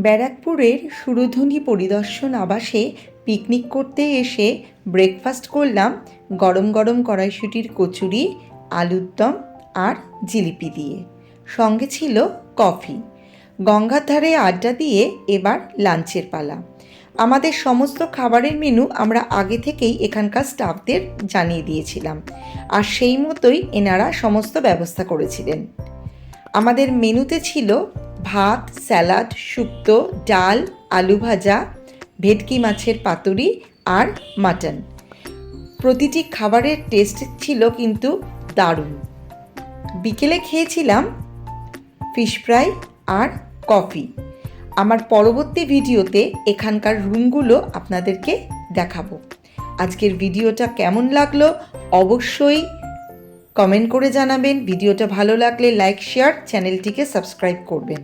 ব্যারাকপুরের সুরধুনী পরিদর্শন আবাসে পিকনিক করতে এসে ব্রেকফাস্ট করলাম গরম গরম কড়াইশুঁটির কচুরি, আলুর দম আর জিলিপি দিয়ে। সঙ্গে ছিল কফি। গঙ্গার ধারে আড্ডা দিয়ে এবার লাঞ্চের পালা। আমাদের সমস্ত খাবারের মেনু আমরা আগে থেকেই এখানকার স্টাফদের জানিয়ে দিয়েছিলাম, আর সেই মতোই এনারা সমস্ত ব্যবস্থা করেছিলেন। আমাদের মেনুতে ছিল ভাত, স্যালাড, শুক্তো, ডাল, আলু ভাজা, ভেটকি মাছের পাতুরি আর মাটন। প্রতিটি খাবারের টেস্ট ছিল কিন্তু দারুণ। বিকেলে খেয়েছিলাম ফিশ ফ্রাই আর কফি। আমার পরবর্তী ভিডিওতে এখানকার রুমগুলো আপনাদেরকে দেখাবো। আজকের ভিডিওটা কেমন লাগলো অবশ্যই কমেন্ট করে জানাবেন। ভিডিওটা ভালো লাগলে লাইক, শেয়ার, চ্যানেলটিকে সাবস্ক্রাইব করবেন।